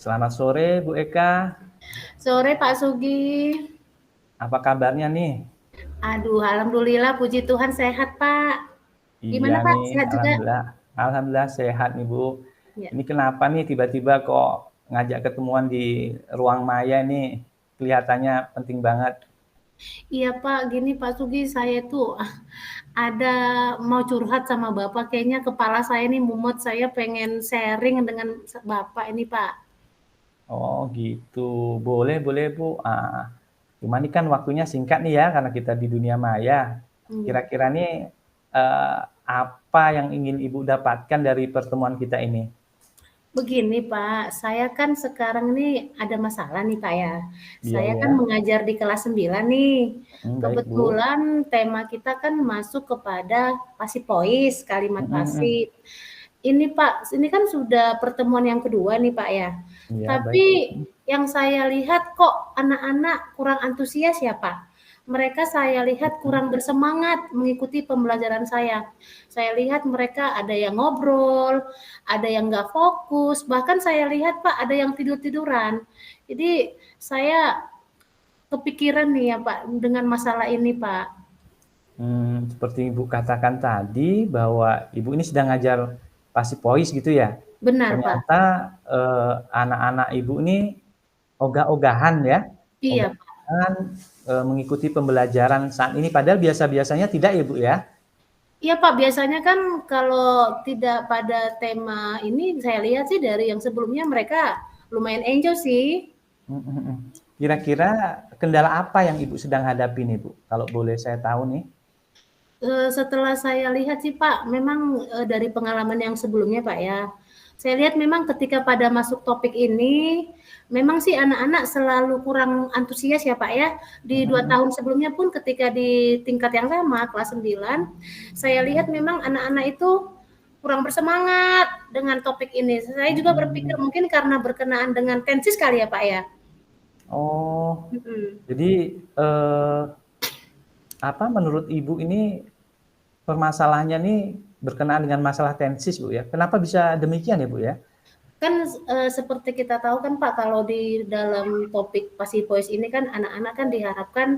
Selamat sore Bu Eka, Sore Pak Sugi. apa kabarnya nih? Aduh, alhamdulillah puji Tuhan sehat Pak. Iya Gimana Pak? nih, Sehat juga? alhamdulillah, alhamdulillah sehat nih Bu. Ya. Ini kenapa nih tiba-tiba kok ngajak ketemuan di ruang maya nih? Kelihatannya penting banget. Iya Pak, gini Pak Sugi, saya tuh ada mau curhat sama Bapak. Kayaknya kepala saya nih mumet, saya pengen sharing dengan Bapak ini Pak. Oh gitu, boleh boleh Bu. Cuma ini kan waktunya singkat nih ya, karena kita di dunia maya. Iya. Kira-kira nih eh, apa yang ingin Ibu dapatkan dari pertemuan kita ini? Begini Pak, saya kan sekarang ini ada masalah nih Pak ya. Iya Saya kan ya. mengajar di kelas 9 nih. Baik Bu. Kebetulan tema kita kan masuk kepada pasipois, kalimat Mm, mm, mm. pasif. Ini Pak, ini kan sudah pertemuan yang kedua nih Pak ya. Iya baik Tapi Bu. yang saya lihat kok anak-anak kurang antusias ya Pak. Mereka saya lihat Mm. kurang bersemangat mengikuti pembelajaran saya. Saya lihat mereka ada yang ngobrol, ada yang nggak fokus, bahkan saya lihat Pak ada yang tidur-tiduran. Jadi saya kepikiran nih ya Pak dengan masalah ini Pak. Seperti Ibu katakan tadi bahwa Ibu ini sedang ngajar Pasipois gitu ya. Benar Pak. Ternyata anak-anak Ibu ini ogah-ogahan ya, Iya Pak. ogah-ogahan mengikuti pembelajaran saat ini. Padahal biasa-biasanya tidak ya Bu ya. Iya Pak, biasanya kan kalau tidak pada tema ini saya lihat sih dari yang sebelumnya mereka lumayan enjoy sih. Kira-kira kendala apa yang Ibu sedang hadapi nih Bu? Kalau boleh saya tahu nih. Setelah saya lihat sih Pak, memang dari pengalaman yang sebelumnya Pak ya, saya lihat memang ketika pada masuk topik ini, memang sih anak-anak selalu kurang antusias ya Pak ya. Di 2 tahun sebelumnya pun ketika di tingkat yang sama, kelas 9, saya lihat memang anak-anak itu kurang bersemangat dengan topik ini. Saya juga berpikir mungkin karena berkenaan dengan tensi sekali ya Pak ya. Oh, Mhm. jadi apa menurut Ibu ini permasalahannya nih berkenaan dengan masalah tensis Bu ya. Kenapa bisa demikian ya Bu ya? Kan seperti kita tahu kan Pak, kalau di dalam topik Passive Voice ini kan anak-anak kan diharapkan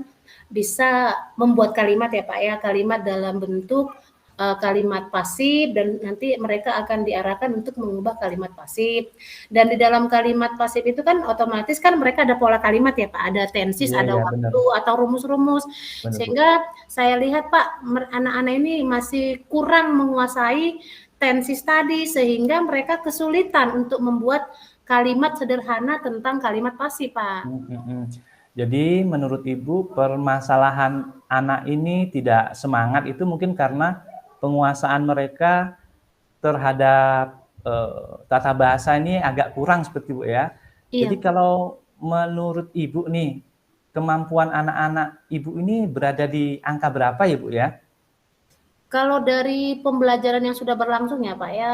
bisa membuat kalimat ya Pak ya, kalimat dalam bentuk kalimat pasif dan nanti mereka akan diarahkan untuk mengubah kalimat pasif. Dan di dalam kalimat pasif itu kan otomatis kan mereka ada pola kalimat ya Pak, ada tensis, Iya ada iya benar, waktu atau rumus-rumus. benar Bu. Sehingga saya lihat Pak, anak-anak ini masih kurang menguasai tensis tadi sehingga mereka kesulitan untuk membuat kalimat sederhana tentang kalimat pasif, Pak. Jadi menurut Ibu permasalahan anak ini tidak semangat itu mungkin karena penguasaan mereka terhadap tata bahasa ini agak kurang seperti Bu ya. Jadi Iya. kalau menurut Ibu nih kemampuan anak-anak Ibu ini berada di angka berapa ya Bu ya? Kalau dari pembelajaran yang sudah berlangsung ya Pak ya,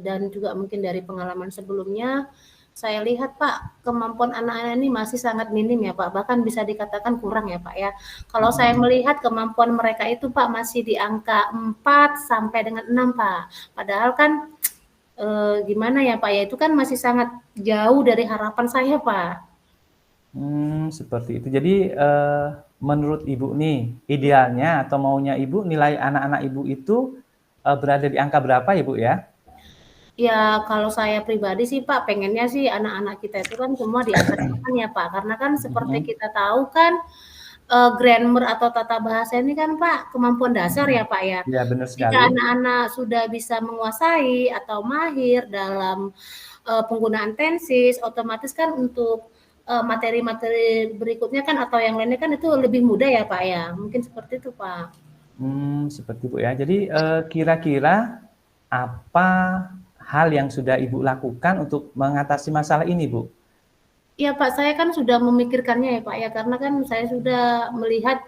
dan juga mungkin dari pengalaman sebelumnya, saya lihat Pak, kemampuan anak-anak ini masih sangat minim ya Pak, bahkan bisa dikatakan kurang ya Pak ya. Kalau saya melihat kemampuan mereka itu Pak masih di angka 4 sampai dengan 6 Pak. Padahal kan gimana ya Pak ya, itu kan masih sangat jauh dari harapan saya Pak. Seperti itu. Jadi menurut Ibu nih idealnya atau maunya Ibu nilai anak-anak Ibu itu berada di angka berapa ya Bu ya? Ya kalau saya pribadi sih Pak, pengennya sih anak-anak kita itu kan semua di angka 8 ya Pak, karena kan seperti Mhm. kita tahu kan, grammar atau tata bahasa ini kan Pak, kemampuan dasar ya Pak ya. Iya benar Ketika sekali. anak-anak sudah bisa menguasai atau mahir dalam, penggunaan tenses, otomatis kan untuk, materi-materi berikutnya kan atau yang lainnya kan itu lebih mudah ya Pak ya, mungkin seperti itu Pak. Seperti Bu ya. Jadi kira-kira apa hal yang sudah Ibu lakukan untuk mengatasi masalah ini Bu? Iya Pak, saya kan sudah memikirkannya ya Pak ya, karena kan saya sudah melihat,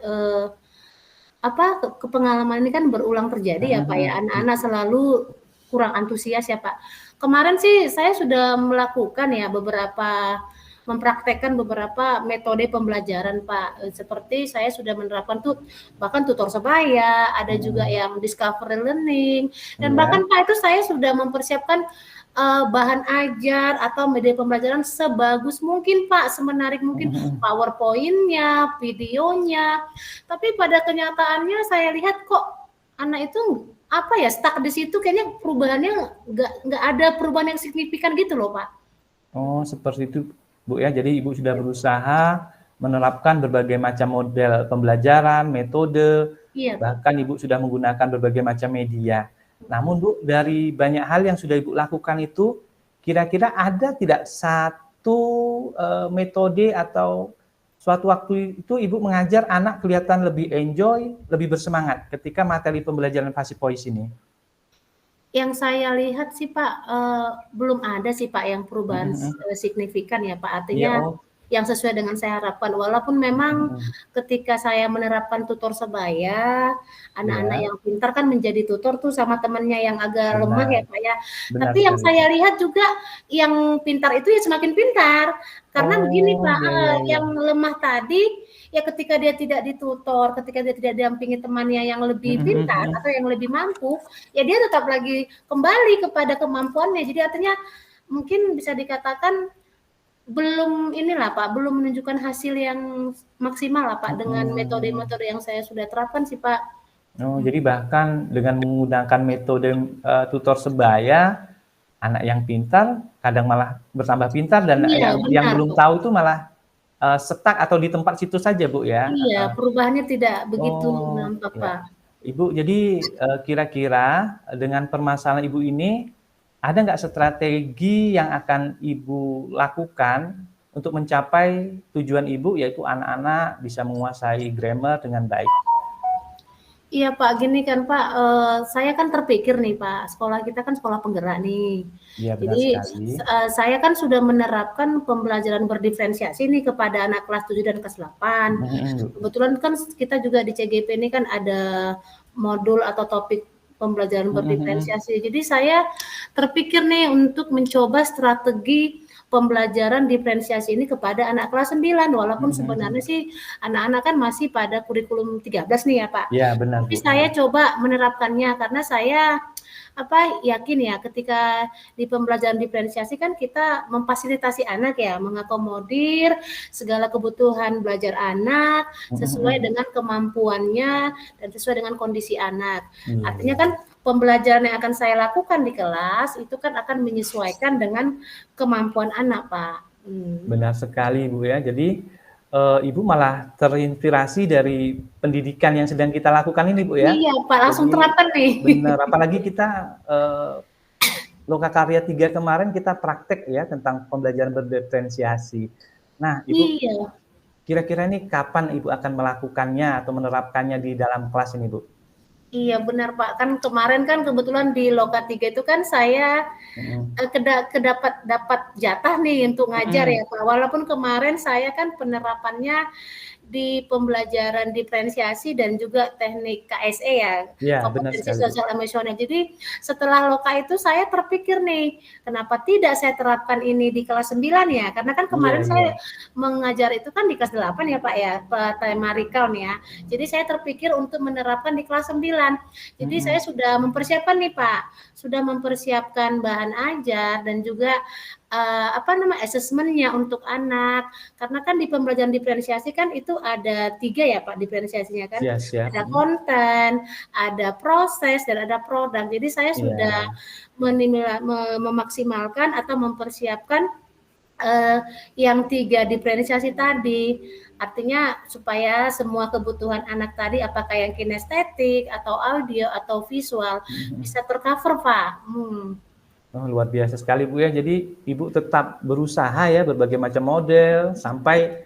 apa, pengalaman ini kan berulang terjadi ya Pak ya, anak-anak selalu kurang antusias ya Pak. Kemarin sih saya sudah melakukan ya mempraktekkan beberapa metode pembelajaran Pak, seperti saya sudah menerapkan bahkan tutor sebaya, ada juga yang discovery learning, dan Iya. bahkan Pak itu saya sudah mempersiapkan bahan ajar atau media pembelajaran sebagus mungkin Pak, semenarik mungkin PowerPoint-nya, videonya. Tapi pada kenyataannya saya lihat kok anak itu apa ya, stuck di situ, kayaknya perubahannya nggak ada perubahan yang signifikan gitu loh Pak. Oh, seperti itu, Bu ya. Jadi Ibu sudah berusaha menerapkan berbagai macam model pembelajaran, metode, Iya Pak. bahkan Ibu sudah menggunakan berbagai macam media. Namun Bu, dari banyak hal yang sudah Ibu lakukan itu, kira-kira ada tidak satu metode atau suatu waktu itu Ibu mengajar anak kelihatan lebih enjoy, lebih bersemangat ketika materi pembelajaran Passive Voice ini? Yang saya lihat sih Pak, belum ada sih Pak yang perubahan signifikan ya Pak. Iya, Artinya yang sesuai dengan saya harapkan. Walaupun memang ketika saya menerapkan tutor sebaya, anak-anak iya, yang pintar kan menjadi tutor tuh sama temannya yang agak lemah ya benar, Pak ya. benar Tapi yang sekali. saya lihat juga yang pintar itu ya semakin pintar. Karena begini Oh, Pak, iya, iya, iya. yang lemah tadi ya ketika dia tidak ditutor, ketika dia tidak didampingi temannya yang lebih pintar atau yang lebih mampu, ya dia tetap lagi kembali kepada kemampuannya. Jadi artinya mungkin bisa dikatakan belum inilah Pak, belum menunjukkan hasil yang maksimal lah Pak dengan metode-metode yang saya sudah terapkan sih Pak. Oh, jadi bahkan dengan menggunakan metode tutor sebaya, anak yang pintar kadang malah bertambah pintar dan Iya, yang benar belum Pak. tahu itu malah stuck atau di tempat situ saja, Bu ya. Iya, perubahannya tidak begitu Oh, nampak ya. Pak. Ibu, jadi kira-kira dengan permasalahan Ibu ini, ada nggak strategi yang akan Ibu lakukan untuk mencapai tujuan Ibu, yaitu anak-anak bisa menguasai grammar dengan baik? Iya Pak, gini kan Pak, saya kan terpikir nih Pak, sekolah kita kan sekolah penggerak nih. Iya, benar Jadi sekali. saya kan sudah menerapkan pembelajaran berdiferensiasi nih kepada anak kelas 7 dan kelas 8. Kebetulan kan kita juga di CGP ini kan ada modul atau topik pembelajaran berdiferensiasi. Jadi saya terpikir nih untuk mencoba strategi pembelajaran diferensiasi ini kepada anak kelas 9, walaupun sebenarnya sih anak-anak kan masih pada kurikulum 13 nih ya Pak. Iya, benar Tapi Bu. saya coba menerapkannya karena saya yakin ya ketika di pembelajaran diferensiasi kan kita memfasilitasi anak ya, mengakomodir segala kebutuhan belajar anak sesuai dengan kemampuannya dan sesuai dengan kondisi anak. Artinya kan pembelajaran yang akan saya lakukan di kelas itu kan akan menyesuaikan dengan kemampuan anak, Pak. Benar sekali Bu ya. Jadi Ibu malah terinspirasi dari pendidikan yang sedang kita lakukan ini Bu ya. Iya, Pak, langsung Jadi terapkan nih. benar, apalagi kita Lokakarya 3 kemarin kita praktek ya tentang pembelajaran berdiferensiasi. Nah, Ibu, Iya. kira-kira ini kapan Ibu akan melakukannya atau menerapkannya di dalam kelas ini, Bu? Iya benar Pak, kan kemarin kan kebetulan di Loka 3 itu kan saya dapat jatah nih untuk ngajar ya Pak. Walaupun kemarin saya kan penerapannya di pembelajaran diferensiasi dan juga teknik KSE ya, Iya, benar kompetensi sekali, Bu. sosial emosional. Jadi setelah Loka itu saya terpikir nih, kenapa tidak saya terapkan ini di kelas 9 ya? Karena kan Iya, kemarin iya. saya mengajar itu kan di kelas 8 ya Pak ya, tema recount ya. Jadi saya terpikir untuk menerapkan di kelas 9. Jadi saya sudah mempersiapkan nih Pak, sudah mempersiapkan bahan ajar dan juga asesmennya untuk anak. Karena kan di pembelajaran diferensiasi kan itu ada 3 ya Pak diferensiasinya kan. Siap, siap. Ada konten, ada proses, dan ada produk. Jadi saya sudah memaksimalkan atau mempersiapkan yang 3 diferensiasi tadi. Artinya supaya semua kebutuhan anak tadi apakah yang kinestetik atau audio atau visual bisa tercover Pak. Oh, luar biasa sekali Bu ya. Jadi Ibu tetap berusaha ya berbagai macam model sampai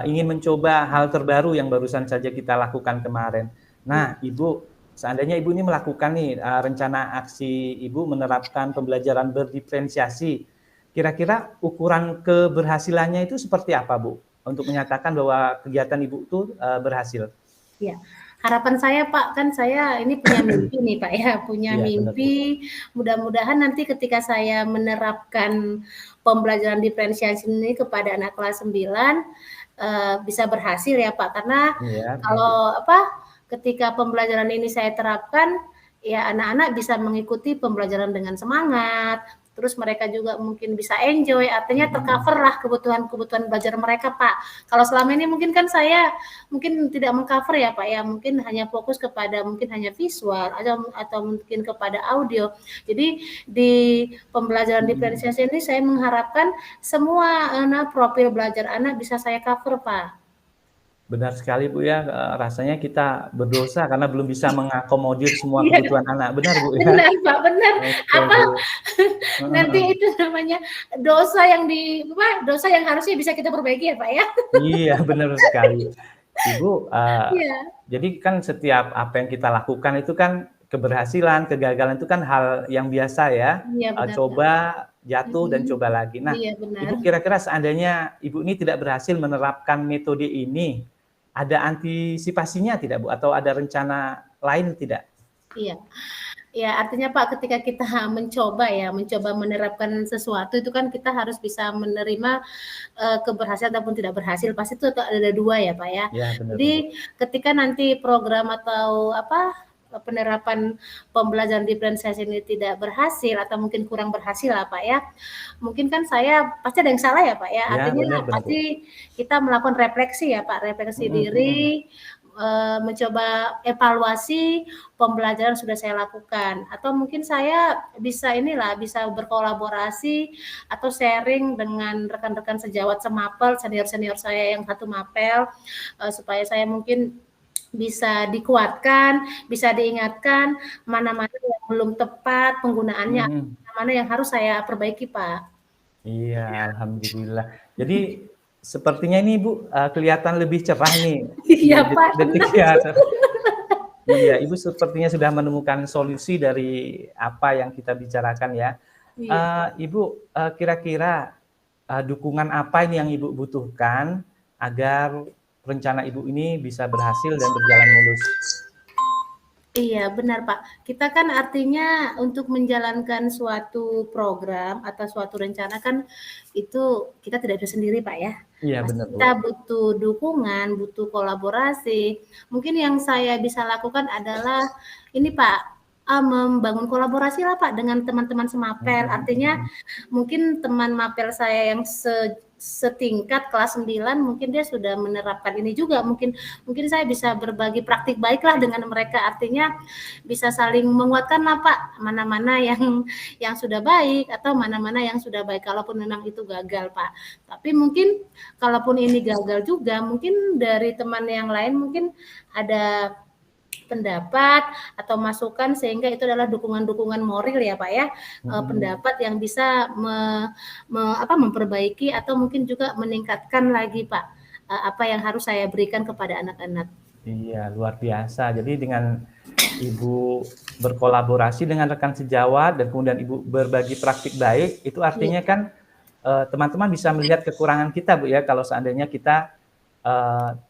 ingin mencoba hal terbaru yang barusan saja kita lakukan kemarin. Nah, Ibu, seandainya Ibu ini melakukan nih rencana aksi Ibu menerapkan pembelajaran berdiferensiasi, kira-kira ukuran keberhasilannya itu seperti apa, Bu? Untuk menyatakan bahwa kegiatan Ibu itu berhasil. Ya, harapan saya Pak, kan saya ini punya mimpi nih Pak ya, punya Iya, benar, Bu. mimpi mudah-mudahan nanti ketika saya menerapkan pembelajaran diferensiasi ini kepada anak kelas 9 bisa berhasil ya Pak, karena Iya, kalau ketika pembelajaran ini saya terapkan, ya anak-anak bisa mengikuti pembelajaran dengan semangat, terus mereka juga mungkin bisa enjoy, artinya tercover lah kebutuhan-kebutuhan belajar mereka, Pak. Kalau selama ini mungkin kan saya mungkin tidak mengcover ya, Pak ya, mungkin hanya fokus kepada mungkin hanya visual atau mungkin kepada audio. Jadi di pembelajaran diferensiasi ini saya mengharapkan semua profil belajar anak bisa saya cover, Pak. Benar sekali Bu ya, rasanya kita berdosa karena belum bisa mengakomodir semua Iya, kebutuhan anak. Benar Bu ya? benar Pak, benar. Oke Apa Bu. nanti itu namanya dosa yang harusnya bisa kita perbaiki ya Pak ya. Iya, benar sekali. Ibu, Iya. jadi kan setiap apa yang kita lakukan itu kan keberhasilan, kegagalan itu kan hal yang biasa ya. Iya benar Pak. Coba, jatuh, dan coba lagi. Nah, Iya benar. Ibu kira-kira seandainya Ibu ini tidak berhasil menerapkan metode ini, ada antisipasinya tidak Bu? Atau ada rencana lain tidak? Iya. Ya, artinya Pak, ketika kita mencoba menerapkan sesuatu itu kan kita harus bisa menerima keberhasilan ataupun tidak berhasil. Pasti itu ada dua ya Pak ya. Ya, benar. Jadi ketika nanti program atau penerapan pembelajaran diferensiasi ini tidak berhasil atau mungkin kurang berhasil lah Pak ya, mungkin kan saya pasti ada yang salah ya Pak ya. Ya, Artinya benar, pasti kita melakukan refleksi ya Pak, refleksi diri, mencoba evaluasi pembelajaran sudah saya lakukan, atau mungkin saya bisa bisa berkolaborasi atau sharing dengan rekan-rekan sejawat semapel, senior-senior saya yang satu mapel, supaya saya mungkin bisa dikuatkan, bisa diingatkan mana-mana yang belum tepat penggunaannya, mana yang harus saya perbaiki, Pak. Iya, alhamdulillah. Jadi sepertinya ini Ibu kelihatan lebih cerah nih. Iya Pak. Iya, Ibu sepertinya sudah menemukan solusi dari apa yang kita bicarakan ya. Iya. Ibu, kira-kira dukungan apa ini yang Ibu butuhkan agar rencana Ibu ini bisa berhasil dan berjalan mulus? Iya, benar Pak. Kita kan artinya untuk menjalankan suatu program atau suatu rencana kan itu kita tidak bisa sendiri Pak ya. Iya, Pasti benar Bu. kita butuh dukungan, butuh kolaborasi. Mungkin yang saya bisa lakukan adalah ini Pak, membangun kolaborasi lah Pak dengan teman-teman semapel. Artinya mungkin teman mapel saya yang setingkat kelas 9 mungkin dia sudah menerapkan ini juga, mungkin saya bisa berbagi praktik baiklah dengan mereka, artinya bisa saling menguatkan lah Pak, mana-mana yang sudah baik atau mana-mana yang sudah baik, kalaupun memang itu gagal Pak. Tapi mungkin kalaupun ini gagal juga, mungkin dari teman yang lain mungkin ada pendapat atau masukan sehingga itu adalah dukungan-dukungan moral ya Pak ya, pendapat yang bisa memperbaiki atau mungkin juga meningkatkan lagi Pak, apa yang harus saya berikan kepada anak-anak. Iya, luar biasa. Jadi dengan Ibu berkolaborasi dengan rekan sejawat dan kemudian Ibu berbagi praktik baik, itu artinya kan teman-teman bisa melihat kekurangan kita Bu ya, kalau seandainya kita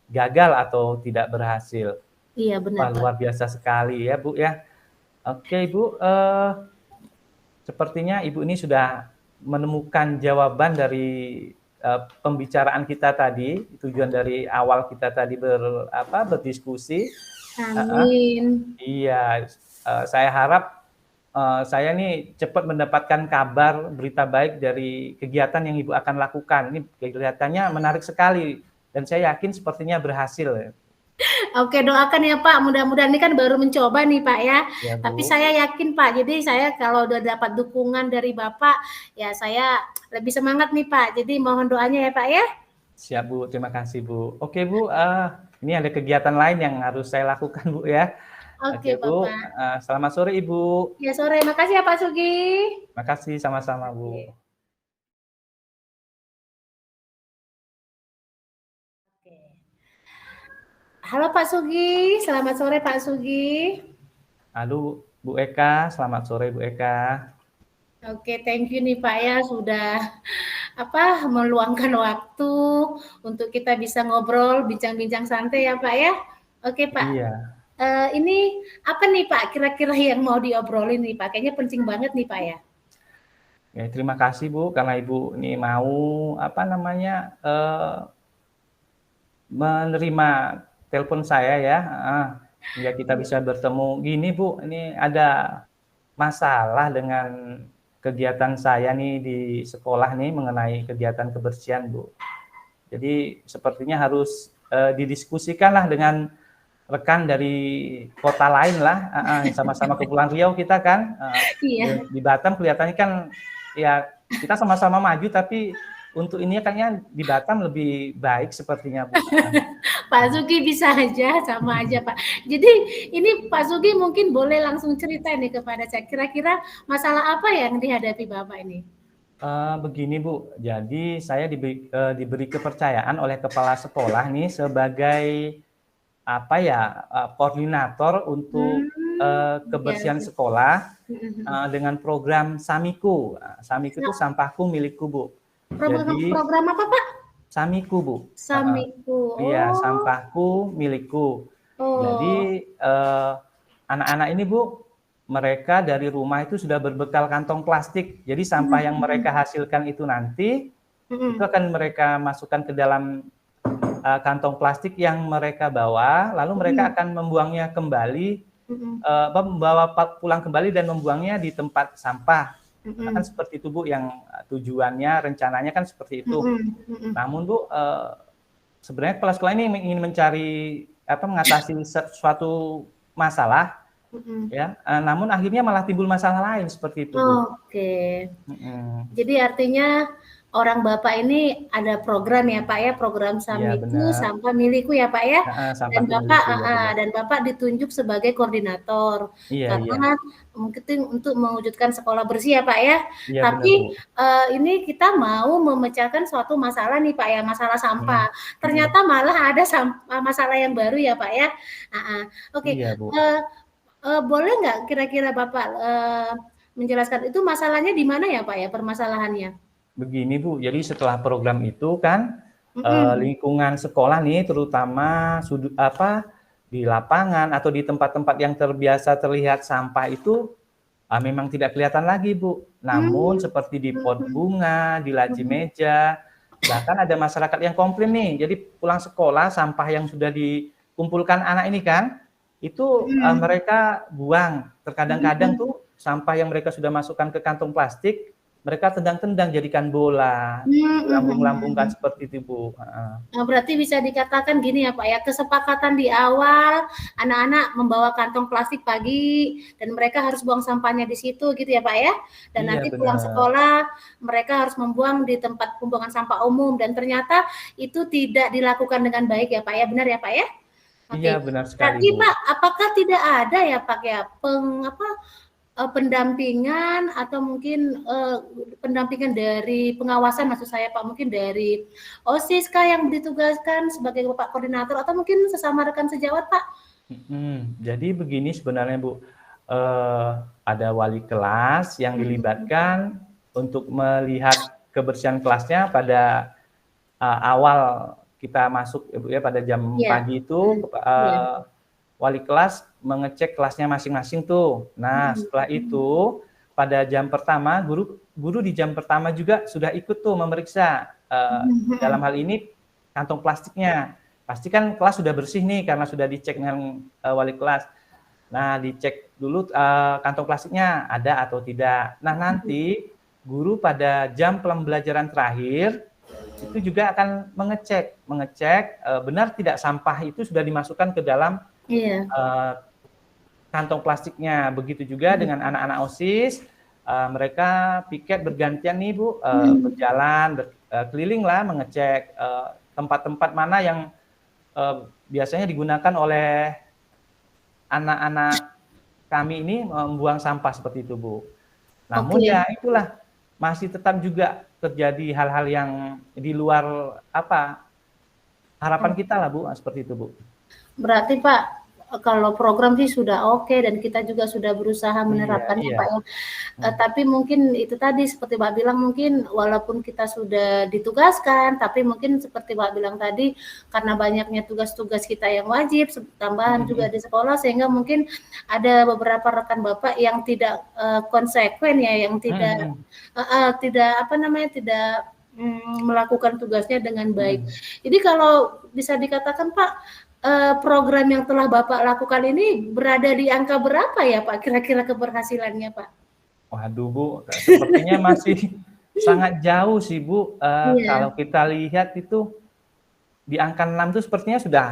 gagal atau tidak berhasil. Iya benar. Wah, luar biasa sekali ya Bu ya. Oke Ibu, sepertinya Ibu ini sudah menemukan jawaban dari pembicaraan kita tadi, tujuan dari awal kita tadi berdiskusi. Amin. Iya, saya harap saya nih cepat mendapatkan kabar berita baik dari kegiatan yang Ibu akan lakukan. Ini kelihatannya menarik sekali dan saya yakin sepertinya berhasil ya. Oke, doakan ya Pak, mudah-mudahan ini kan baru mencoba nih Pak ya. Ya, tapi saya yakin Pak, jadi saya kalau udah dapat dukungan dari Bapak, ya saya lebih semangat nih Pak, jadi mohon doanya ya Pak ya. Siap Bu, terima kasih Bu. Oke Bu, ini ada kegiatan lain yang harus saya lakukan Bu ya. Oke Bu, Bapak. selamat sore Ibu. Ya sore, makasih ya Pak Sugi. Makasih, sama-sama Bu. Halo Pak Sugi, selamat sore Pak Sugi. Halo Bu Eka, selamat sore Bu Eka. Oke, thank you nih Pak ya sudah meluangkan waktu untuk kita bisa ngobrol, bincang-bincang santai ya Pak ya. Oke Pak. Iya. Ini apa nih Pak kira-kira yang mau diobrolin nih Pak? Kayaknya penting banget nih Pak ya. Ya, terima kasih Bu karena Ibu ini mau menerima telepon saya ya. Hingga kita bisa bertemu. Gini Bu, ini ada masalah dengan kegiatan saya nih di sekolah nih mengenai kegiatan kebersihan, Bu. Jadi sepertinya harus didiskusikan lah dengan rekan dari kota lain lah, sama-sama Kepulauan Riau kita kan. Iya. Di Batam kelihatannya kan ya kita sama-sama maju, tapi untuk ini kayaknya di Batam lebih baik sepertinya, Bu. Pak Sugi bisa aja, sama aja Pak. Jadi ini Pak Sugi mungkin boleh langsung cerita nih kepada saya, kira-kira masalah apa yang dihadapi Bapak ini? Begini Bu, jadi saya diberi kepercayaan oleh kepala sekolah nih sebagai apa ya, koordinator untuk Ya. kebersihan sekolah dengan program Samiku. Samiku itu sampahku milikku, Bu. Jadi Program apa Pak? Samiku, Bu. Samiku. Iya, Oh. sampahku milikku. Oh. Jadi anak-anak ini, Bu, mereka dari rumah itu sudah berbekal kantong plastik. Jadi sampah yang mereka hasilkan itu nanti itu akan mereka masukkan ke dalam kantong plastik yang mereka bawa, lalu mereka akan membuangnya kembali, membawa pulang kembali dan membuangnya di tempat sampah. Kan seperti itu Bu, yang tujuannya, rencananya kan seperti itu. Namun Bu, sebenarnya kepala sekolah ini ingin mencari mengatasi suatu masalah, ya. Namun akhirnya malah timbul masalah lain seperti itu Bu. Oke. Jadi artinya orang Bapak ini ada program ya Pak ya, program Samiku, sampah milikku ya Pak ya. Dan Bapak dan Bapak ditunjuk sebagai koordinator. Karena mungkin untuk mewujudkan sekolah bersih ya Pak ya. Tapi ini kita mau memecahkan suatu masalah nih Pak ya, masalah sampah. Ternyata malah ada masalah yang baru ya Pak ya. Oke. Boleh nggak kira-kira Bapak menjelaskan itu masalahnya di mana ya Pak ya, permasalahannya? Begini Bu, jadi setelah program itu kan lingkungan sekolah nih, terutama di lapangan atau di tempat-tempat yang terbiasa terlihat sampah itu memang tidak kelihatan lagi Bu. Namun seperti di pot bunga, di laci meja, bahkan ada masyarakat yang komplain nih. Jadi pulang sekolah sampah yang sudah dikumpulkan anak ini kan, itu mereka buang. Terkadang-kadang tuh sampah yang mereka sudah masukkan ke kantong plastik, mereka tendang-tendang jadikan bola, lambung-lambungkan seperti itu Bu. Nah, berarti bisa dikatakan gini ya Pak ya, kesepakatan di awal anak-anak membawa kantong plastik pagi dan mereka harus buang sampahnya di situ gitu ya Pak ya. Dan nanti pulang sekolah mereka harus membuang di tempat pembuangan sampah umum dan ternyata itu tidak dilakukan dengan baik ya Pak ya, benar ya Pak ya? Iya benar sekali. Berarti Pak, apakah tidak ada ya Pak ya pendampingan atau mungkin pendampingan dari pengawasan, maksud saya Pak, mungkin dari OSIS kah yang ditugaskan sebagai Bapak koordinator atau mungkin sesama rekan sejawat Pak? Jadi begini sebenarnya Bu, ada wali kelas yang dilibatkan untuk melihat kebersihan kelasnya pada awal kita masuk Bu ya, pada jam pagi itu wali kelas mengecek kelasnya masing-masing tuh. Nah, setelah itu pada jam pertama guru di jam pertama juga sudah ikut tuh memeriksa dalam hal ini kantong plastiknya. Pasti kan kelas sudah bersih nih karena sudah dicek dengan wali kelas. Nah, dicek dulu kantong plastiknya ada atau tidak. Nah, nanti guru pada jam pembelajaran terakhir itu juga akan mengecek benar tidak sampah itu sudah dimasukkan ke dalam kantong plastiknya. Begitu juga dengan anak-anak OSIS, mereka piket bergantian nih Bu, berjalan keliling lah mengecek tempat-tempat mana yang biasanya digunakan oleh anak-anak kami ini membuang sampah seperti itu Bu. Namun ya itulah masih tetap juga terjadi hal-hal yang di luar harapan kita lah Bu, seperti itu Bu. Berarti Pak, kalau program sih sudah oke dan kita juga sudah berusaha menerapkannya Pak ya. Tapi mungkin itu tadi seperti Pak bilang, mungkin walaupun kita sudah ditugaskan, tapi mungkin seperti Pak bilang tadi karena banyaknya tugas-tugas kita yang wajib, tambahan juga di sekolah, sehingga mungkin ada beberapa rekan Bapak yang tidak konsekuen ya, yang tidak tidak melakukan tugasnya dengan baik. Jadi kalau bisa dikatakan Pak, program yang telah Bapak lakukan ini berada di angka berapa ya Pak, kira-kira keberhasilannya Pak? Waduh Bu, sepertinya masih sangat jauh sih Bu. Iya. Kalau kita lihat itu di angka 6 itu sepertinya sudah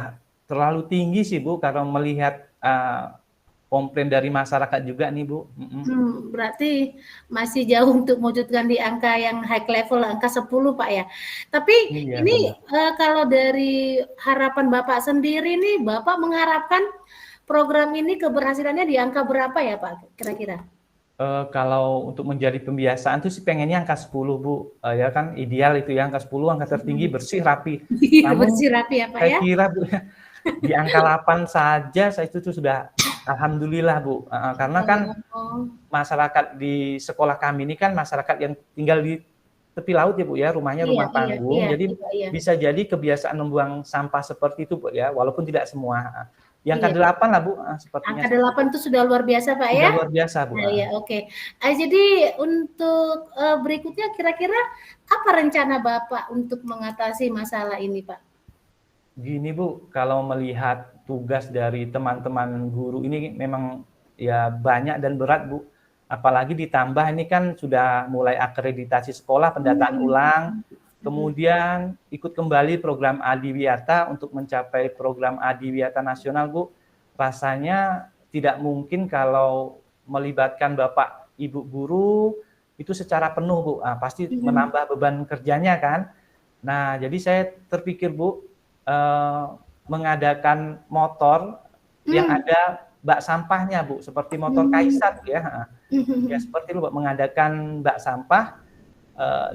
terlalu tinggi sih Bu, kalau melihat komplain dari masyarakat juga nih Bu. Berarti masih jauh untuk mewujudkan di angka yang high level, angka 10 Pak ya. Tapi Iya ini benar. kalau dari harapan Bapak sendiri nih, Bapak mengharapkan program ini keberhasilannya di angka berapa ya Pak kira-kira? Kalau untuk menjadi pembiasaan tuh sih pengennya angka 10 Bu, ya kan ideal itu ya angka 10, angka tertinggi bersih, rapi. Iya, Namun bersih rapi ya Pak saya ya? kira Bu, di angka 8 saja saya itu sudah alhamdulillah Bu, karena kan Oh. masyarakat di sekolah kami ini kan masyarakat yang tinggal di tepi laut ya Bu ya, rumahnya Iya rumah iya iya panggung, jadi iya iya. bisa jadi kebiasaan membuang sampah seperti itu Bu ya, walaupun tidak semua. Yang Iya. ke-8 lah Bu, sepertinya Angka seperti 8 itu. itu sudah luar biasa Pak Sudah ya? luar biasa Bu. Nah ya oke. Jadi untuk berikutnya kira-kira apa rencana Bapak untuk mengatasi masalah ini Pak? Gini Bu, kalau melihat tugas dari teman-teman guru ini memang ya banyak dan berat Bu. Apalagi ditambah ini kan sudah mulai akreditasi sekolah, pendataan Hmm. ulang, kemudian ikut kembali program Adiwiyata untuk mencapai program Adiwiyata nasional Bu. Rasanya tidak mungkin kalau melibatkan Bapak Ibu guru itu secara penuh Bu. Pasti Mhm. menambah beban kerjanya kan. Nah, jadi saya terpikir Bu, eh, mengadakan motor yang Hmm. ada bak sampahnya Bu, seperti motor Hmm. Kaisar ya. Ya seperti itu mengadakan bak sampah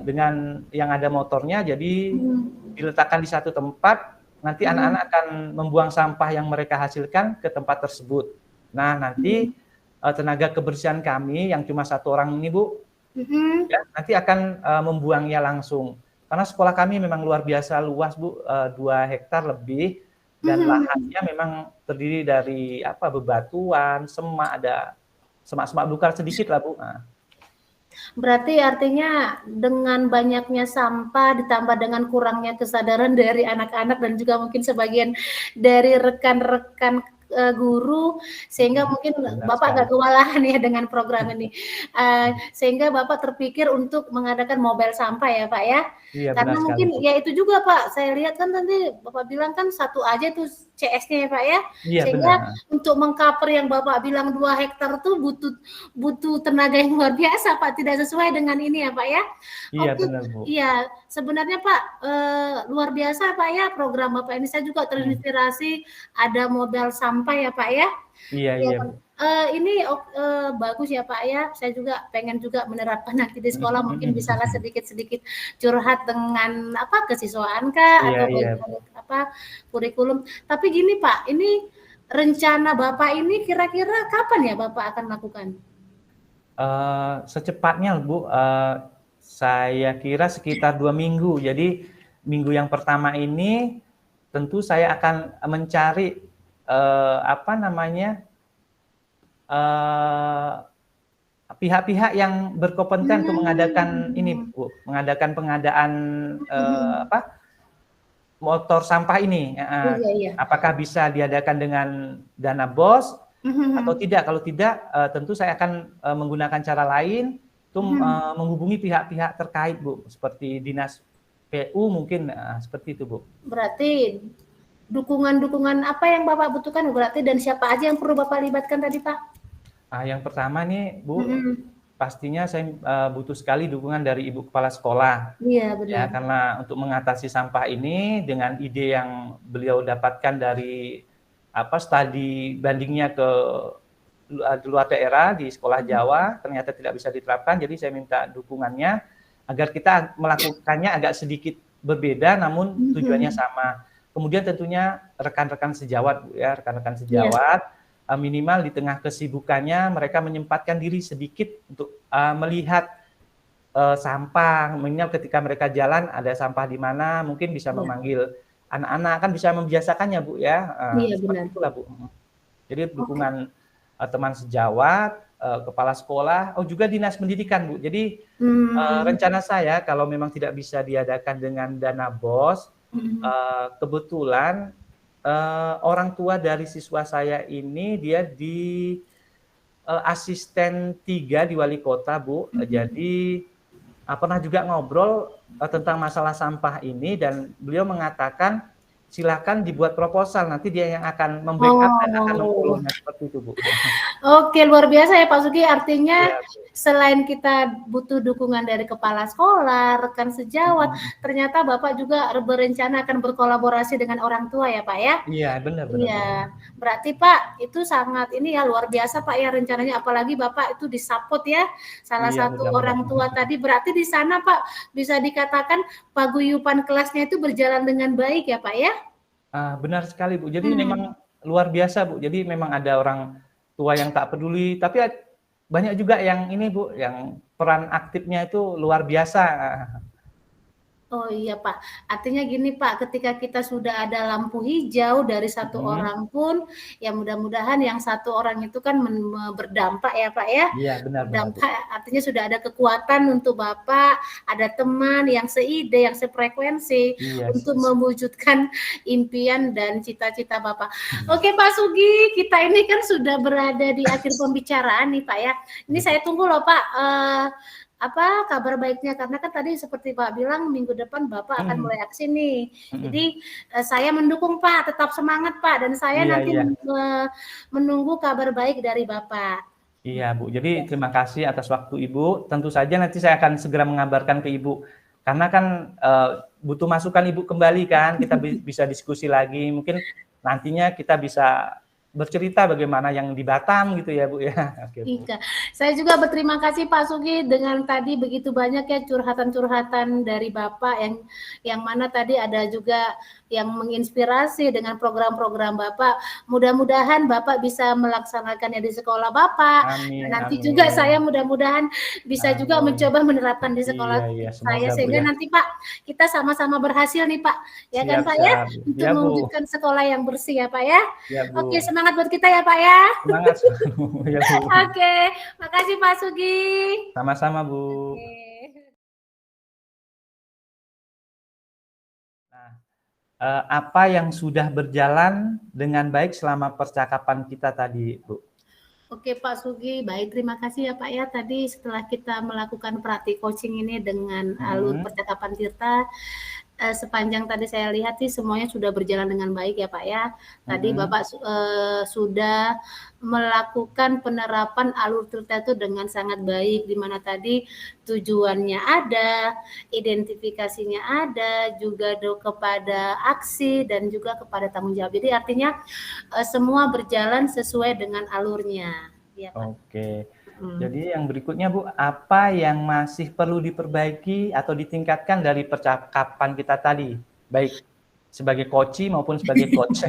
dengan yang ada motornya, jadi Hmm. diletakkan di satu tempat, nanti Hmm. anak-anak akan membuang sampah yang mereka hasilkan ke tempat tersebut. Nah nanti tenaga kebersihan kami yang cuma 1 orang ini Bu, Hmm. ya, nanti akan membuangnya langsung. Karena sekolah kami memang luar biasa luas Bu, 2 hektar lebih, dan Hmm. lahannya memang terdiri dari bebatuan, semak, ada semak-semak belukar sedikit lah Bu. Berarti artinya dengan banyaknya sampah ditambah dengan kurangnya kesadaran dari anak-anak dan juga mungkin sebagian dari rekan-rekan guru, sehingga mungkin Benar Bapak sekali. agak kewalahan ya dengan program ini. Sehingga Bapak terpikir untuk mengadakan mobile sampah ya Pak ya? Iya benar Karena sekali mungkin Bu. ya itu juga Pak, saya lihat kan tadi Bapak bilang kan 1 aja tuh CS-nya ya Pak ya, Iya sehingga benar. untuk meng-cover yang Bapak bilang 2 hektar tuh butuh tenaga yang luar biasa Pak, tidak sesuai dengan ini ya Pak ya. Iya Oke, benar Bu. iya sebenarnya Pak, luar biasa Pak ya program Bapak ini, saya juga terinspirasi ada modal sampah ya Pak ya. Iya Iya iya kan, Bu. ini bagus ya Pak ya, saya juga pengen juga menerapkan nanti di sekolah mungkin bisalah sedikit-sedikit curhat dengan kesiswaan Kak, Iya atau iya. bagian kurikulum. Tapi gini Pak, ini rencana Bapak ini kira-kira kapan ya Bapak akan lakukan? Secepatnya Bu, saya kira sekitar 2 minggu. Jadi minggu yang pertama ini tentu saya akan mencari pihak-pihak yang berkompeten untuk mengadakan ini Mmm. Bu, mengadakan pengadaan Mhm. motor sampah ini. Iya iya. Apakah bisa diadakan dengan dana BOS atau Mhm. tidak? Kalau tidak, tentu saya akan menggunakan cara lain untuk Mhm. menghubungi pihak-pihak terkait Bu, seperti dinas PU mungkin, seperti itu Bu. Berarti dukungan-dukungan apa yang Bapak butuhkan berarti dan siapa aja yang perlu Bapak libatkan tadi, Pak? Yang pertama nih Bu, Mhm. pastinya saya butuh sekali dukungan dari Ibu Kepala Sekolah. Iya Ya, benar. karena untuk mengatasi sampah ini dengan ide yang beliau dapatkan dari studi bandingnya ke luar daerah di sekolah Mhm. Jawa, ternyata tidak bisa diterapkan, jadi saya minta dukungannya agar kita melakukannya agak sedikit berbeda namun tujuannya Mhm. sama. Kemudian tentunya rekan-rekan sejawat Bu ya, rekan-rekan Iya. sejawat minimal di tengah kesibukannya mereka menyempatkan diri sedikit untuk melihat sampah, minimal ketika mereka jalan ada sampah di mana, mungkin bisa Iya. memanggil anak-anak, kan bisa membiasakannya Bu ya, Iya benar. seperti itulah Bu. Jadi Oke. dukungan teman sejawat, kepala sekolah, juga dinas pendidikan Bu. Jadi Mmm. rencana saya kalau memang tidak bisa diadakan dengan dana BOS, Mhm. kebetulan orang tua dari siswa saya ini dia di asisten 3 di wali kota, Bu. Jadi pernah juga ngobrol tentang masalah sampah ini dan beliau mengatakan silakan dibuat proposal, nanti dia yang akan membackup dan akan Oh. mengelola seperti itu, Bu. Oke, luar biasa ya Pak Sugi. Artinya Iya, Bu. selain kita butuh dukungan dari kepala sekolah, rekan sejawat, ternyata Bapak juga berencana akan berkolaborasi dengan orang tua ya Pak ya? Iya, benar, Bu. Iya, berarti Pak itu sangat ini ya luar biasa Pak ya rencananya, apalagi Bapak itu disupport ya salah Iya, satu orang mudah-mudahan. tua tadi, berarti di sana Pak bisa dikatakan paguyuban kelasnya itu berjalan dengan baik ya Pak ya? Benar sekali, Bu. Jadi memang luar biasa, Bu. Jadi memang ada orang tua yang tak peduli, tapi banyak juga yang ini, Bu, yang peran aktifnya itu luar biasa. Oh iya Pak, artinya gini Pak, ketika kita sudah ada lampu hijau dari satu orang pun, ya mudah-mudahan yang satu orang itu kan berdampak ya Pak ya. Iya, benar-benar, Bu. Berdampak artinya sudah ada kekuatan untuk Bapak, ada teman yang seide, yang sefrekuensi Iya. untuk mewujudkan impian dan cita-cita Bapak. Oke Pak Sugi, kita ini kan sudah berada di akhir pembicaraan nih Pak ya. Ini saya tunggu loh Pak, apa kabar baiknya, karena kan tadi seperti Pak bilang minggu depan Bapak akan mulai aksi nih. Jadi saya mendukung Pak, tetap semangat Pak, dan saya Iya, nanti iya. menunggu kabar baik dari Bapak. Iya, Bu. Jadi terima kasih atas waktu Ibu. Tentu saja nanti saya akan segera mengabarkan ke Ibu. Karena kan butuh masukan Ibu kembali kan, kita bisa diskusi lagi. Mungkin nantinya kita bisa bercerita bagaimana yang di Batam gitu ya, Bu ya. Oke, Bu. Iya, saya juga berterima kasih Pak Sugi dengan tadi begitu banyak ya curhatan-curhatan dari Bapak yang mana tadi ada juga yang menginspirasi dengan program-program Bapak. Mudah-mudahan Bapak bisa melaksanakannya di sekolah Bapak. Amin, Nanti amin. juga saya mudah-mudahan bisa juga mencoba menerapkan di sekolah Iya, saya, semoga, Bu, sehingga ya. nanti Pak kita sama-sama berhasil nih Pak. Ya kan Pak ya, Siap. untuk Ya, Bu. mewujudkan sekolah yang bersih ya Pak ya. Ya, Bu. Oke, semangat buat kita ya Pak ya. Semangat selalu. Ya, Bu. Oke, makasih Pak Sugi. Sama-sama, Bu. Oke. Apa yang sudah berjalan dengan baik selama percakapan kita tadi, Bu? Oke Pak Sugi, baik, terima kasih ya Pak ya. Tadi setelah kita melakukan praktik coaching ini dengan alur percakapan kita, sepanjang tadi saya lihat sih semuanya sudah berjalan dengan baik ya Pak ya. Tadi Bapak sudah melakukan penerapan alur cerita itu dengan sangat baik, di mana tadi tujuannya ada, identifikasinya ada, juga kepada aksi dan juga kepada tanggung jawab. Jadi artinya semua berjalan sesuai dengan alurnya. Ya, Pak. Oke. Jadi yang berikutnya, Bu, apa yang masih perlu diperbaiki atau ditingkatkan dari percakapan kita tadi? Baik sebagai coach maupun sebagai coach.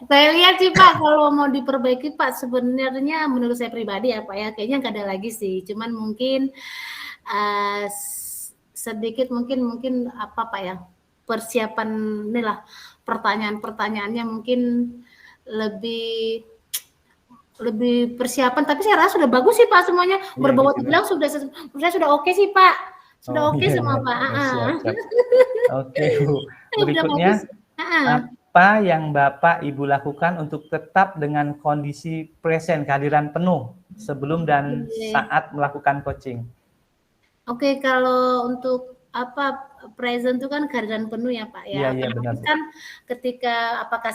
Saya lihat sih Pak, kalau mau diperbaiki Pak, sebenarnya menurut saya pribadi ya Pak ya, kayaknya nggak ada lagi sih. Cuman mungkin sedikit mungkin apa Pak ya, persiapan inilah pertanyaan-pertanyaannya mungkin lebih persiapan, tapi saya rasa sudah bagus sih Pak semuanya. Berbau bilang sudah oke sih Pak. Sudah oke semua Pak. Siap. Oke, Bu. Berikutnya, apa yang Bapak Ibu lakukan untuk tetap dengan kondisi present, kehadiran penuh sebelum dan saat melakukan coaching? Oke, kalau untuk present itu kan kehadiran penuh ya Pak ya. Iya, benar. Kan ketika apakah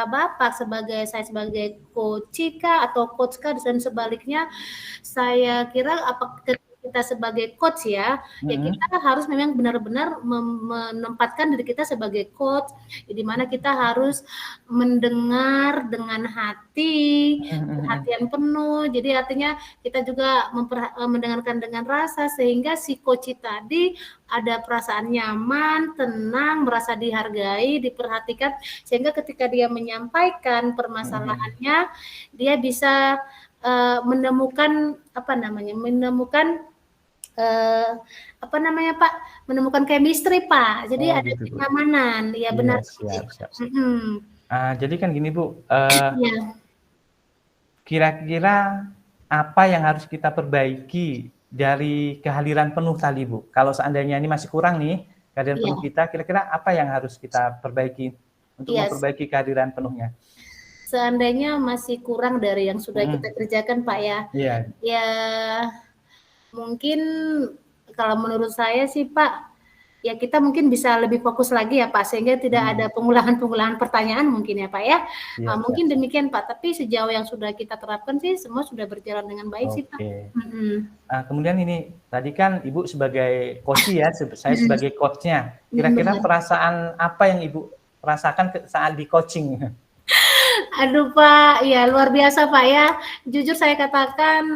Bapak saya sebagai coach atau coach dan sebaliknya, saya kira kita sebagai coach ya kita harus memang benar-benar menempatkan diri kita sebagai coach, di mana kita harus mendengar dengan hati, perhatian penuh. Jadi artinya kita juga mendengarkan dengan rasa, sehingga si coach tadi ada perasaan nyaman, tenang, merasa dihargai, diperhatikan, sehingga ketika dia menyampaikan permasalahannya, dia bisa menemukan menemukan chemistry Pak. Jadi ada kenyamanan. Ya benar. Siap. Jadi kan gini Bu, kira-kira apa yang harus kita perbaiki dari kehadiran penuh tadi Bu? Kalau seandainya ini masih kurang nih kehadiran penuh kita, kira-kira apa yang harus kita perbaiki untuk memperbaiki kehadiran penuhnya? seandainya masih kurang dari yang sudah kita kerjakan Pak ya. Iya. Ya mungkin kalau menurut saya sih Pak, ya kita mungkin bisa lebih fokus lagi ya Pak, sehingga tidak ada pengulangan-pengulangan pertanyaan mungkin ya Pak ya. Iya, Mungkin demikian Pak, tapi sejauh yang sudah kita terapkan sih semua sudah berjalan dengan baik sih Pak. Kemudian ini tadi kan Ibu sebagai coach ya, saya sebagai coachnya. Kira-kira perasaan apa yang Ibu rasakan saat di coaching? Aduh Pak, ya luar biasa Pak ya. Jujur saya katakan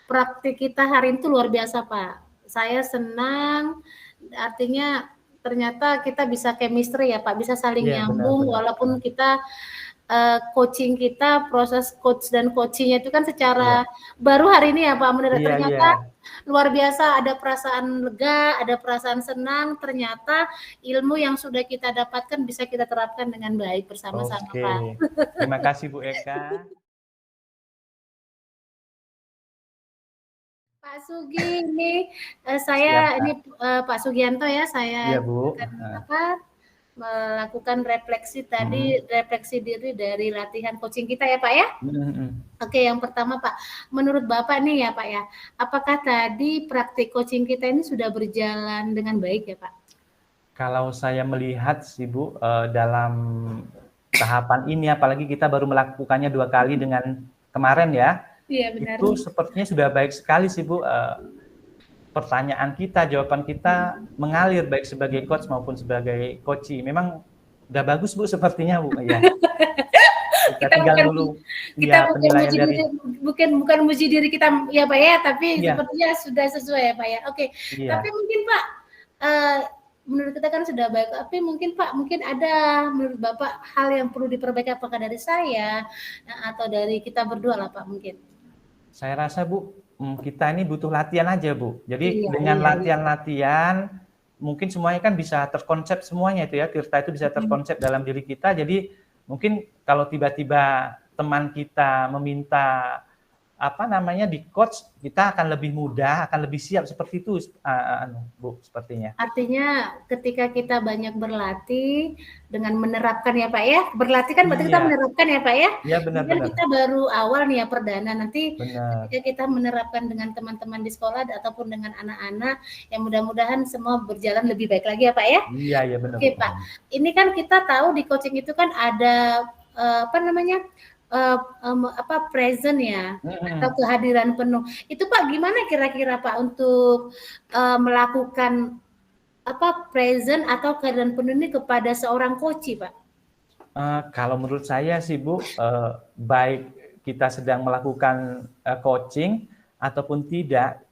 praktik kita hari itu luar biasa Pak. Saya senang, artinya ternyata kita bisa chemistry ya Pak, bisa saling nyambung walaupun kita coaching kita, proses coach dan coachingnya itu kan secara baru hari ini ya Pak, ternyata luar biasa, ada perasaan lega, ada perasaan senang, ternyata ilmu yang sudah kita dapatkan bisa kita terapkan dengan baik bersama-sama Pak. Terima kasih Bu Eka. Pak Sugi, ini saya ini Pak Sugianto ya, saya melakukan refleksi tadi, refleksi diri dari latihan coaching kita ya Pak ya. Oke, yang pertama Pak, menurut Bapak nih ya Pak ya, apakah tadi praktik coaching kita ini sudah berjalan dengan baik ya Pak? Kalau saya melihat sih Bu, dalam tahapan ini, apalagi kita baru melakukannya 2 kali dengan kemarin ya, itu sepertinya sudah baik sekali sih Bu. Pertanyaan kita, jawaban kita mengalir baik sebagai coach maupun sebagai coachee. Memang udah bagus Bu sepertinya Bu ya. Kita tinggal dulu kita penilaian dari bukan muji diri kita ya Pak ya, tapi sepertinya sudah sesuai ya Pak ya. Oke. Tapi mungkin Pak menurut kita kan sudah baik, tapi mungkin Pak, mungkin ada menurut Bapak hal yang perlu diperbaiki, apakah dari saya atau dari kita berdua lah Pak mungkin. Saya rasa Bu, kita ini butuh latihan aja Bu. Jadi dengan latihan-latihan, mungkin semuanya kan bisa terkonsep semuanya itu ya, Tirta itu bisa terkonsep dalam diri kita. Jadi mungkin kalau tiba-tiba teman kita meminta di coach, kita akan lebih mudah, akan lebih siap seperti itu Bu, sepertinya. Artinya ketika kita banyak berlatih dengan menerapkan ya Pak ya, berlatih kan berarti kita menerapkan ya Pak ya. Iya benar-benar. Kita baru awal nih ya perdana, nanti ketika kita menerapkan dengan teman-teman di sekolah ataupun dengan anak-anak, yang mudah-mudahan semua berjalan lebih baik lagi ya Pak ya. Iya benar. Oke Pak, ini kan kita tahu di coaching itu kan ada present ya, atau kehadiran penuh. Itu Pak gimana kira-kira Pak untuk melakukan present atau kehadiran penuh ini kepada seorang coach Pak? Kalau menurut saya sih Bu, baik kita sedang melakukan coaching ataupun tidak,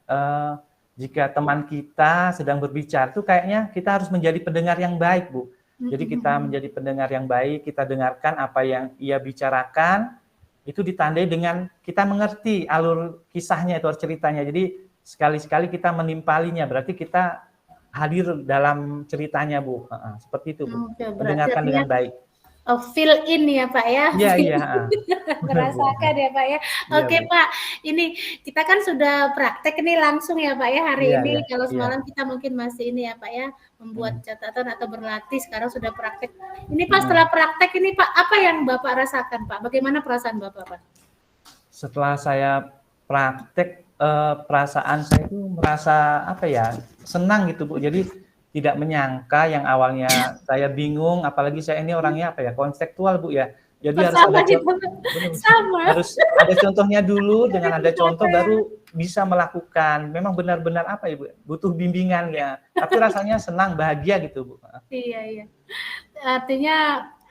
jika teman kita sedang berbicara itu kayaknya kita harus menjadi pendengar yang baik Bu. Jadi kita menjadi pendengar yang baik, kita dengarkan apa yang ia bicarakan, itu ditandai dengan kita mengerti alur kisahnya itu, ceritanya. Jadi sekali-sekali kita menimpalinya, berarti kita hadir dalam ceritanya Bu. Seperti itu Bu, mendengarkan dengan baik. Fill in ya Pak ya. Iya. Merasakan ya Pak ya. Oke Pak, ini kita kan sudah praktek nih langsung ya Pak ya hari ini. Kalau semalam kita mungkin masih ini ya Pak ya, membuat catatan atau berlatih, sekarang sudah praktek. Ini Pak setelah praktek ini Pak, apa yang Bapak rasakan Pak? Bagaimana perasaan Bapak Pak? Setelah saya praktek, perasaan saya itu merasa senang gitu Bu. Jadi tidak menyangka, yang awalnya saya bingung, apalagi saya ini orangnya konseptual Bu ya. Jadi harus ada contohnya dulu, dengan ada contoh baru bisa melakukan. Memang benar-benar Bu, butuh bimbingan ya. Tapi rasanya senang, bahagia gitu Bu. Iya.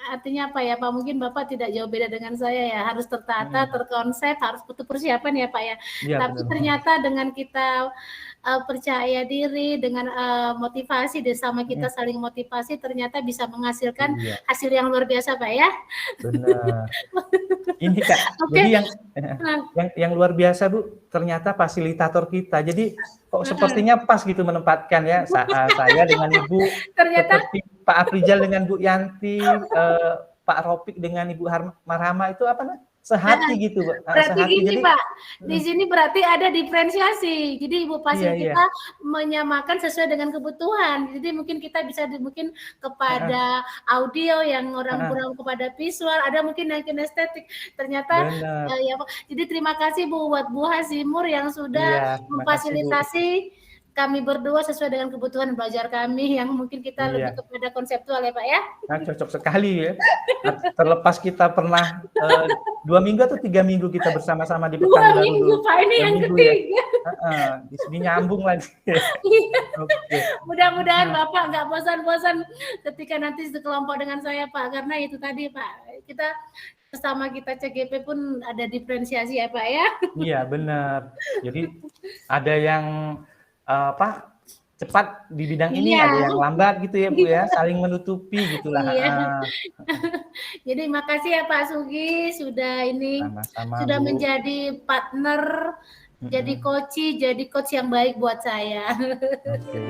Artinya apa ya Pak? Mungkin Bapak tidak jauh beda dengan saya ya. Harus tertata, terkonsep, harus butuh persiapan ya Pak ya. Tapi ternyata dengan kita percaya diri, dengan motivasi sama kita saling motivasi, ternyata bisa menghasilkan hasil yang luar biasa Pak ya. Benar. Ini Kak, jadi yang luar biasa Bu, ternyata fasilitator kita. Jadi kok sepertinya pas gitu menempatkan ya, saya dengan Ibu, ternyata seperti Pak Afrizal dengan Bu Yanti, Pak Ropik dengan Ibu Marhama itu sehati gitu, Berarti sehati. gini Jadi Pak, di sini berarti ada diferensiasi. Jadi ibu pasien iya, iya. kita menyamakan sesuai dengan kebutuhan. Jadi mungkin kita bisa mungkin Heeh, kepada audio yang orang heeh, kurang kepada visual, ada mungkin yang kinestetik. Ternyata bener. ya Pak. Jadi terima kasih buat Bu Hasimur yang sudah Iya, makasih Bu. memfasilitasi kami berdua sesuai dengan kebutuhan belajar kami yang mungkin kita lebih Iya. kepada konseptual ya Pak ya. Nah, cocok sekali ya. Nah, terlepas kita pernah 2 minggu atau 3 minggu kita bersama-sama di 2 Pekanbaru minggu dulu. Pak, ini dua yang minggu ya. ketiga. Di sini nyambung lagi. Oke. Mudah-mudahan Nah, Bapak nggak bosan-bosan ketika nanti sekelompok dengan saya Pak, karena itu tadi Pak, kita sesama kita CGP pun ada diferensiasi ya Pak ya. iya benar. Jadi ada yang apa cepat di bidang ini, Iya, ada yang lambat gitu ya Bu ya, saling menutupi gitulah. iya. Jadi makasih ya Pak Sugi sudah ini Sama-sama sudah Bu. menjadi partner, jadi Mm-mm. coach yang baik buat saya. Oke.